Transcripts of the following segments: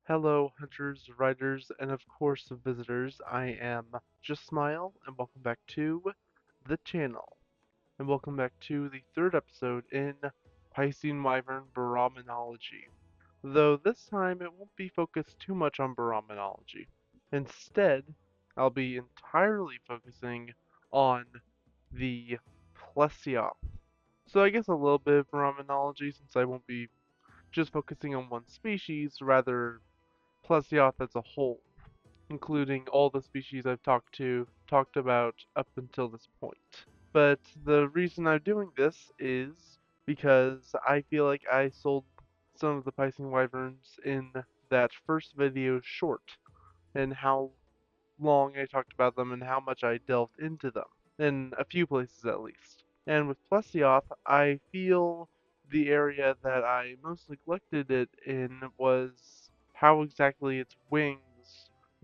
Hello, hunters, riders, and of course visitors. I am Just Smile, and welcome back to the channel. And welcome back to the third episode in Piscine Wyvern Baraminology. Though this time it won't be focused too much on Baraminology. Instead, I'll be entirely focusing on the Plesioth. So I guess a little bit of Baraminology since I won't be just focusing on one species, rather Plesioth as a whole, including all the species I've talked about up until this point. But the reason I'm doing this is because I feel like I sold some of the Piscine Wyverns in that first video short, and how long I talked about them and how much I delved into them, in a few places at least. And with Plesioth, I feel the area that I most neglected it in was how exactly its wings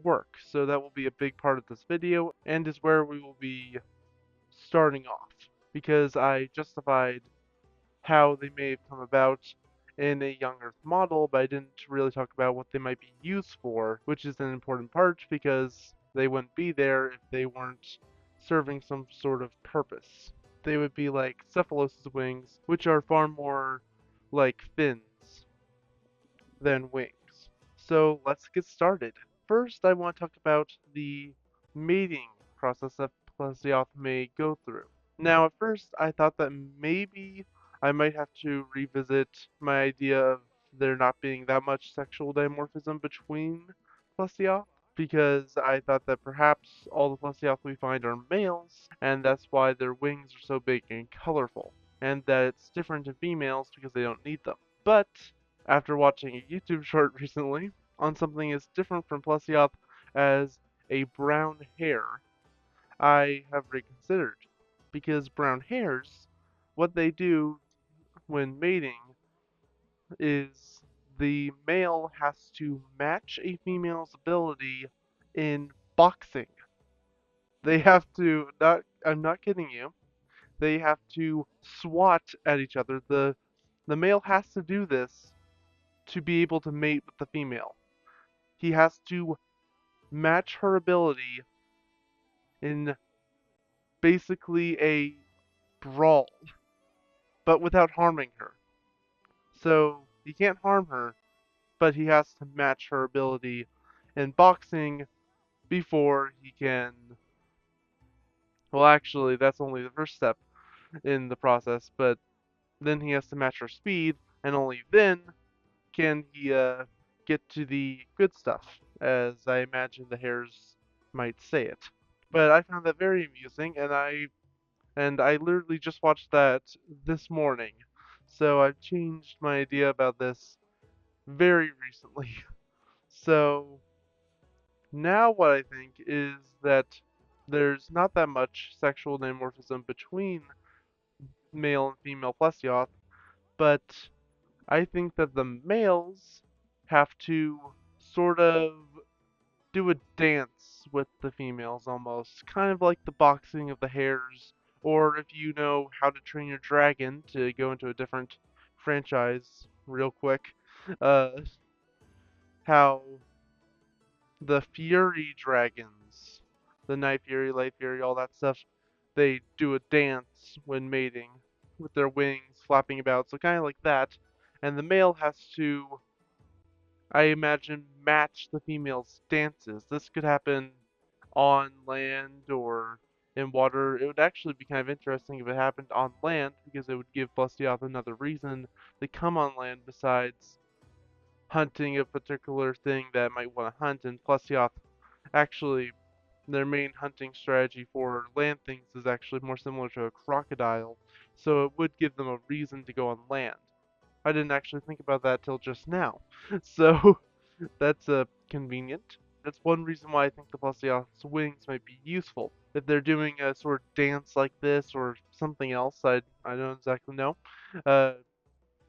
work. So that will be a big part of this video, and is where we will be starting off, because I justified how they may have come about in a young Earth model, but I didn't really talk about what they might be used for, which is an important part because they wouldn't be there if they weren't serving some sort of purpose. They would be like Cephalos's wings, which are far more like fins than wings. So let's get started. First, I want to talk about the mating process that Plesioth may go through. Now, at first, I thought that maybe I might have to revisit my idea of there not being that much sexual dimorphism between Plesioth, because I thought that perhaps all the Plesioth we find are males, and that's why their wings are so big and colorful, and that it's different in females because they don't need them. But after watching a YouTube short recently on something as different from Plesioth as a brown hare, I have reconsidered. Because brown hares, what they do when mating is the male has to match a female's ability in boxing. They have to, not, I'm not kidding you, they have to swat at each other. The male has to do this to be able to mate with the female. He has to match her ability in basically a brawl, but without harming her. So he can't harm her, but he has to match her ability in boxing before he can. Well, actually, that's only the first step in the process, but then he has to match her speed, and only then can he get to the good stuff, as I imagine the hares might say it. But I found that very amusing, and I literally just watched that this morning. So I've changed my idea about this very recently. So now what I think is that there's not that much sexual dimorphism between male and female Plesioth, but I think that the males have to sort of do a dance with the females almost, kind of like the boxing of the hares, or if you know How to Train Your Dragon, to go into a different franchise real quick, uh, how the Fury dragons, the Night Fury, Light Fury, all that stuff, they do a dance when mating with their wings flapping about, so kind of like that, and the male has to, I imagine, match the female's dances. This could happen on land or in water. It would actually be kind of interesting if it happened on land because it would give Plesioth another reason to come on land besides hunting a particular thing that might want to hunt. And Plesioth, actually, their main hunting strategy for land things is actually more similar to a crocodile, so it would give them a reason to go on land. I didn't actually think about that till just now. So that's convenient. That's one reason why I think the Plesioth's wings might be useful. If they're doing a sort of dance like this or something else, I don't exactly know. Uh,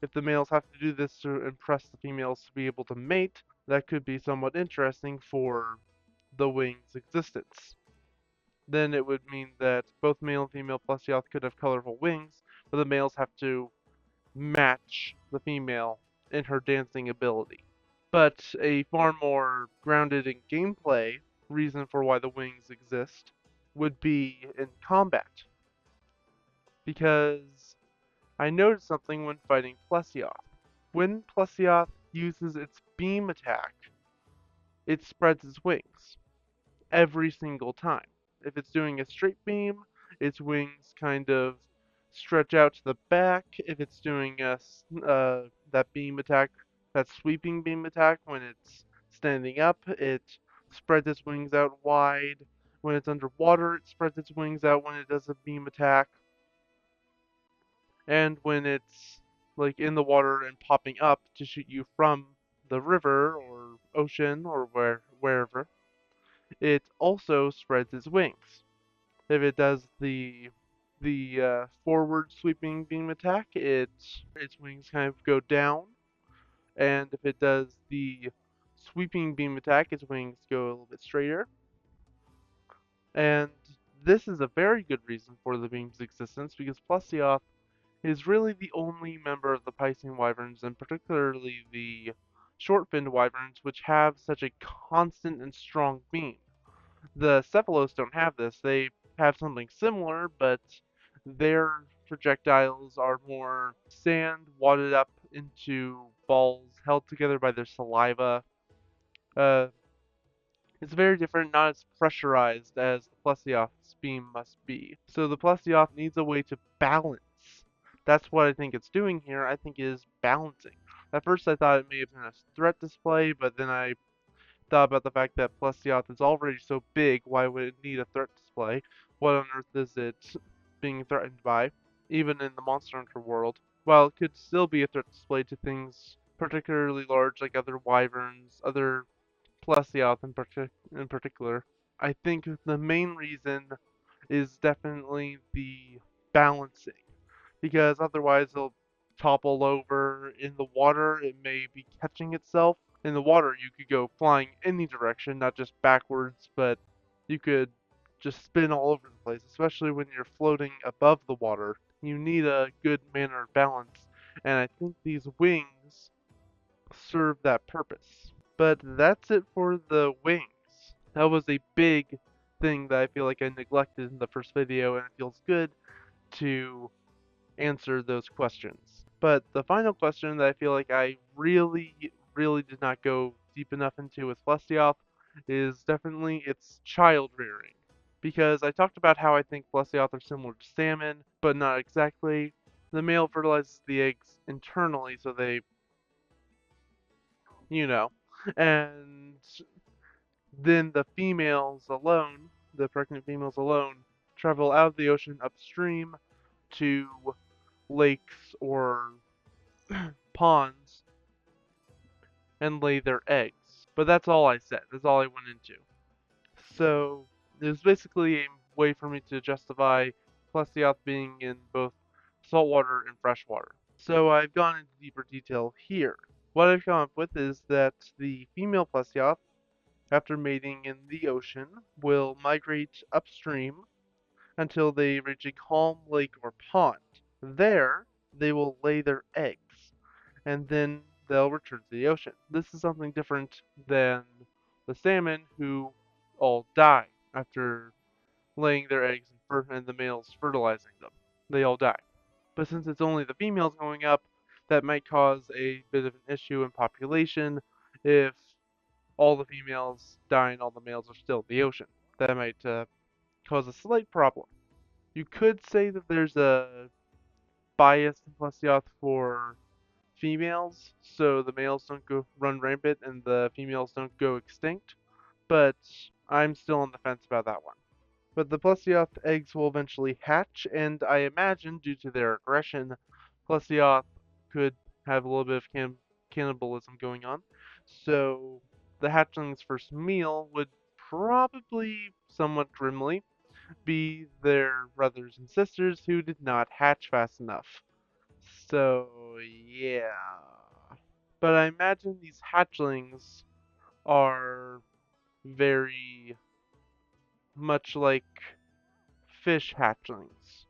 if the males have to do this to impress the females to be able to mate, that could be somewhat interesting for the wing's existence. Then it would mean that both male and female Plesioth could have colorful wings, but the males have to match the female in her dancing ability. But a far more grounded in gameplay reason for why the wings exist would be in combat. Because I noticed something when fighting Plesioth. When Plesioth uses its beam attack, it spreads its wings every single time. If it's doing a straight beam, its wings kind of stretch out to the back. If it's doing that beam attack, that sweeping beam attack, when it's standing up, it spreads its wings out wide. When it's underwater, it spreads its wings out when it does a beam attack. And when it's like in the water and popping up to shoot you from the river or ocean or wherever, it also spreads its wings. If it does the forward sweeping beam attack, its wings kind of go down, and if it does the sweeping beam attack, its wings go a little bit straighter. And this is a very good reason for the beam's existence because Plesioth is really the only member of the Piscine wyverns, and particularly the short-finned wyverns, which have such a constant and strong beam. The Cephalos don't have this. They have something similar, but their projectiles are more sand wadded up into balls held together by their saliva. Uh, it's very different, not as pressurized as the Plesioth's beam must be. So the Plesioth needs a way to balance. That's what I think it's doing here. I think it is balancing. At first I thought it may have been a threat display, but then I thought about the fact that Plesioth is already so big, why would it need a threat display? What on earth is it being threatened by? Even in the Monster Hunter world. While it could still be a threat display to things particularly large like other wyverns, other Plesioth in particular, I think the main reason is definitely the balancing because otherwise it'll topple over. In the water, it may be catching itself. In the water, you could go flying any direction, not just backwards, but you could just spin all over the place, especially when you're floating above the water. You need a good manner of balance, and I think these wings serve that purpose. But that's it for the wings. That was a big thing that I feel like I neglected in the first video, and it feels good to answer those questions. But the final question that I feel like I really did not go deep enough into with Plesioth is definitely its child rearing. Because I talked about how I think Plesioth are similar to salmon, but not exactly. The male fertilizes the eggs internally, so they, you know, and then the females alone, the pregnant females alone, travel out of the ocean upstream to lakes or ponds and lay their eggs. But that's all I said. That's all I went into. So it was basically a way for me to justify Plesioth being in both saltwater and freshwater. So I've gone into deeper detail here. What I've come up with is that the female Plesioth, after mating in the ocean, will migrate upstream until they reach a calm lake or pond. There, they will lay their eggs, and then they'll return to the ocean. This is something different than the salmon, who all die after laying their eggs and the males fertilizing them. They all die. But since it's only the females going up, that might cause a bit of an issue in population if all the females die and all the males are still in the ocean. That might cause a slight problem. You could say that there's a bias in Plesioth for females, so the males don't go run rampant and the females don't go extinct, but I'm still on the fence about that one. But the Plesioth eggs will eventually hatch, and I imagine, due to their aggression, Plesioth could have a little bit of cannibalism going on. So the hatchling's first meal would probably, somewhat grimly, be their brothers and sisters who did not hatch fast enough. So, yeah. But I imagine these hatchlings are very much like fish hatchlings,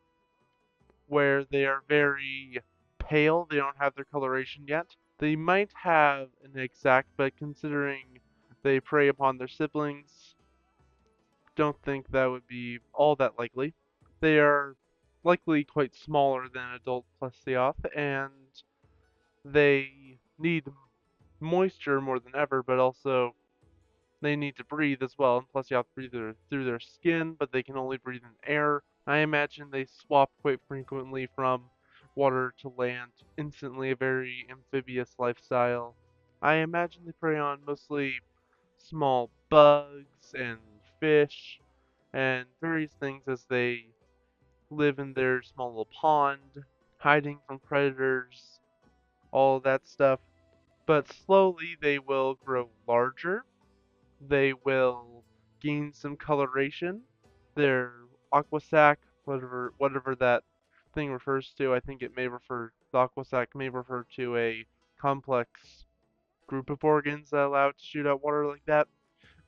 where they are very pale, they don't have their coloration yet. They might have an exact, but considering they prey upon their siblings, don't think that would be all that likely. They are likely quite smaller than adult Plesioth, and they need moisture more than ever, but also they need to breathe as well. And Plesioth breathe through their skin, but they can only breathe in air. I imagine they swap quite frequently from water to land, instantly a very amphibious lifestyle. I imagine they prey on mostly small bugs and fish and various things as they live in their small little pond, hiding from predators, all that stuff. But slowly they will grow larger. They will gain some coloration. Their aqua sac, whatever that thing refers to, I think the aqua sac may refer to a complex group of organs that allow it to shoot out water like that.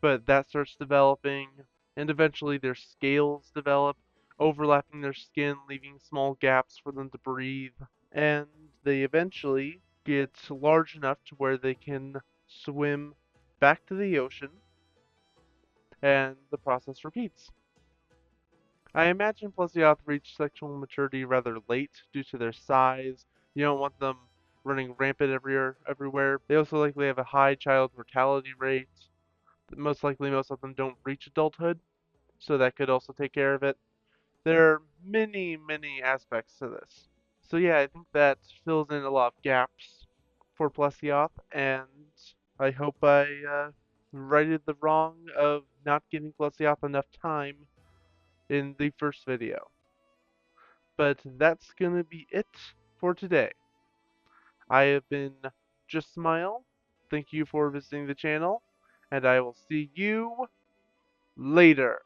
But that starts developing, and eventually their scales develop, overlapping their skin, leaving small gaps for them to breathe. And they eventually get large enough to where they can swim back to the ocean, and the process repeats. I imagine Plesioth reach sexual maturity rather late due to their size. You don't want them running rampant everywhere. They also likely have a high child mortality rate. Most likely, most of them don't reach adulthood, so that could also take care of it. There are many, many aspects to this. So yeah, I think that fills in a lot of gaps for Plesioth, and I hope I righted the wrong of not giving Plesioth enough time in the first video. But that's gonna be it for today. I have been Just Smile. Thank you for visiting the channel, and I will see you later.